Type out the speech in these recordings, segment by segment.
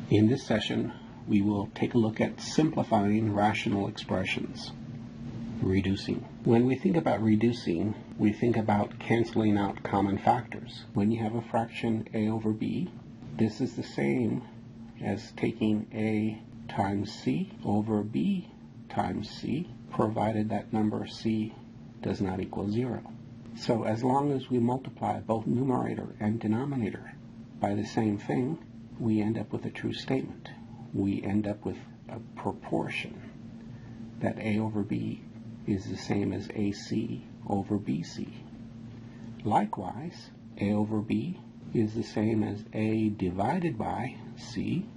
In this session, we will take a look at simplifying rational expressions, reducing. When we think about reducing, we think about canceling out common factors. When you have a fraction a over b, this is the same as taking a times c over b times c, provided that number c does not equal 0. So as long as we multiply both numerator and denominator by the same thing, we end up with a true statement. We end up with a proportion that a over b is the same as ac over bc. Likewise, a over b is the same as a divided by c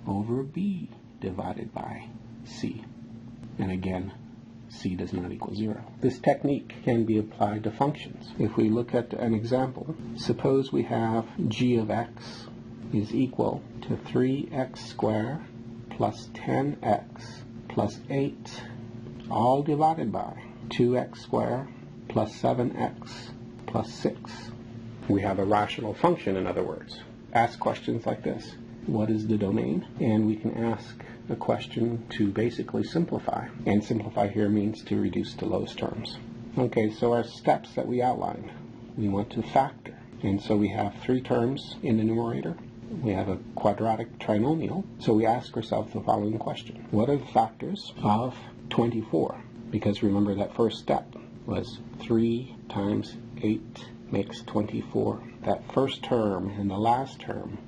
over b divided by c. And again, c does not equal 0. This technique can be applied to functions. If we look at an example, suppose we have g of x is equal to 3x squared plus 10x plus 8, all divided by 2x squared plus 7x plus 6. We have a rational function, in other words. Ask questions like this. What is the domain? And we can ask a question to basically simplify. And simplify here means to reduce to lowest terms. Okay, so our steps that we outlined. We want to factor. And so we have 3 terms in the numerator. We have a quadratic trinomial. So we ask ourselves the following question. What are the factors of 24? Because remember that first step was 3 times 8 makes 24. That first term and the last term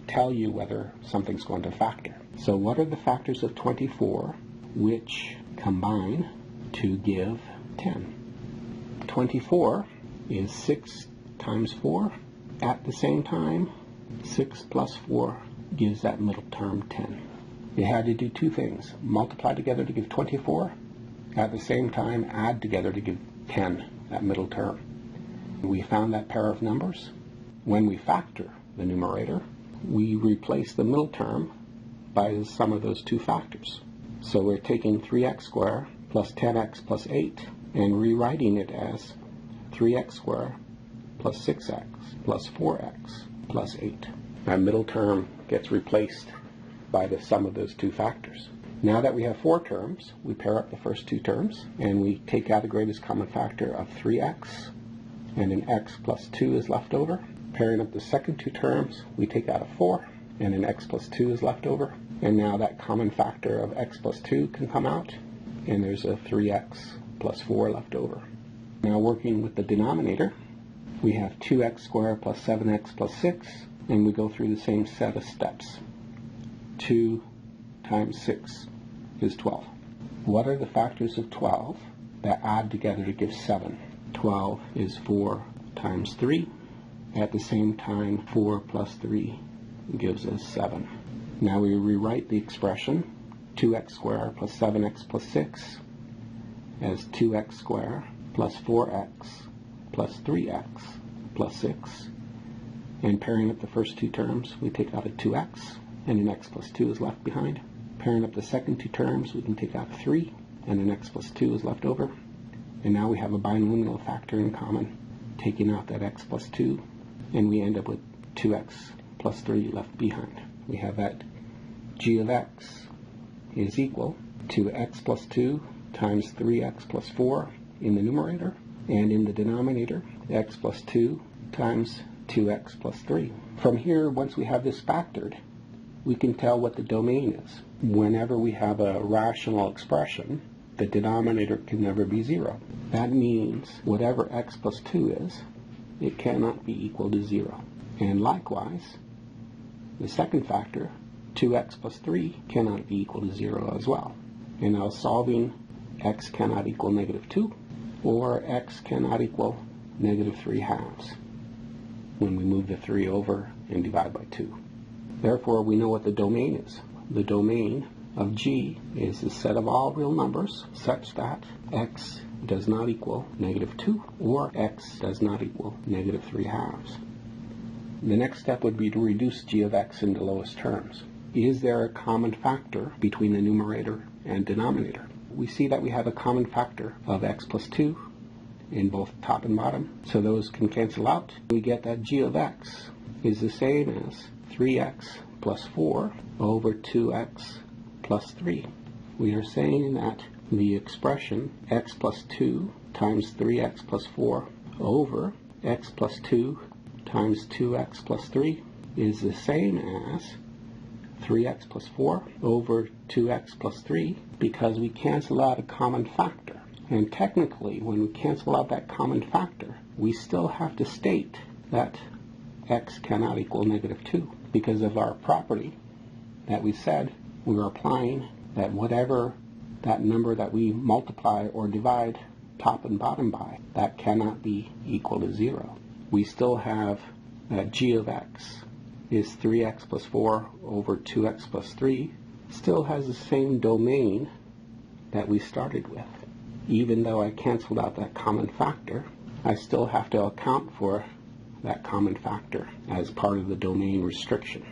tell you whether something's going to factor. So what are the factors of 24 which combine to give 10? 24 is 6 times 4. At the same time, 6 plus 4 gives that middle term 10. You had to do 2 things. Multiply together to give 24. At the same time, add together to give 10, that middle term. We found that pair of numbers. When we factor the numerator, we replace the middle term by the sum of those 2 factors. So we're taking 3x squared plus 10x plus 8 and rewriting it as 3x squared plus 6x plus 4x plus 8. That middle term gets replaced by the sum of those 2 factors. Now that we have 4 terms, we pair up the first 2 terms and we take out the greatest common factor of 3x, and an x plus 2 is left over. Pairing up the second 2 terms, we take out a 4, and an x plus 2 is left over. And now that common factor of x plus 2 can come out, and there's a 3x plus 4 left over. Now working with the denominator, we have 2x squared plus 7x plus 6, and we go through the same set of steps. 2 times 6 is 12. What are the factors of 12 that add together to give 7? 12 is 4 times 3. At the same time, 4 plus 3 gives us 7. Now we rewrite the expression 2x squared plus 7x plus 6 as 2x squared plus 4x plus 3x plus 6. And pairing up the first 2 terms, we take out a 2x, and an x plus 2 is left behind. Pairing up the second 2 terms, we can take out a 3, and an x plus 2 is left over. And now we have a binomial factor in common, taking out that x plus 2, and we end up with 2x plus 3 left behind. We have that g of x is equal to x plus 2 times 3x plus 4 in the numerator, and in the denominator, x plus 2 times 2x plus 3. From here, once we have this factored, we can tell what the domain is. Whenever we have a rational expression, the denominator can never be 0. That means whatever x plus 2 is, it cannot be equal to 0. And likewise, the second factor, 2x plus 3, cannot be equal to 0 as well. And now solving, x cannot equal negative 2, or x cannot equal negative 3 halves when we move the 3 over and divide by 2. Therefore, we know what the domain is. The domain of g is the set of all real numbers such that x does not equal negative 2 or x does not equal negative 3 halves. The next step would be to reduce g of x into lowest terms. Is there a common factor between the numerator and denominator? We see that we have a common factor of x plus 2 in both top and bottom, so those can cancel out. We get that g of x is the same as 3x plus 4 over 2x plus 3. We are saying that the expression x plus 2 times 3x plus 4 over x plus 2 times 2x plus 3 is the same as 3x plus 4 over 2x plus 3 because we cancel out a common factor. And technically, when we cancel out that common factor, we still have to state that x cannot equal negative 2 because of our property that we said we were applying, that whatever that number that we multiply or divide top and bottom by, that cannot be equal to 0. We still have that g of x is 3x plus 4 over 2x plus 3, still has the same domain that we started with. Even though I canceled out that common factor, I still have to account for that common factor as part of the domain restriction.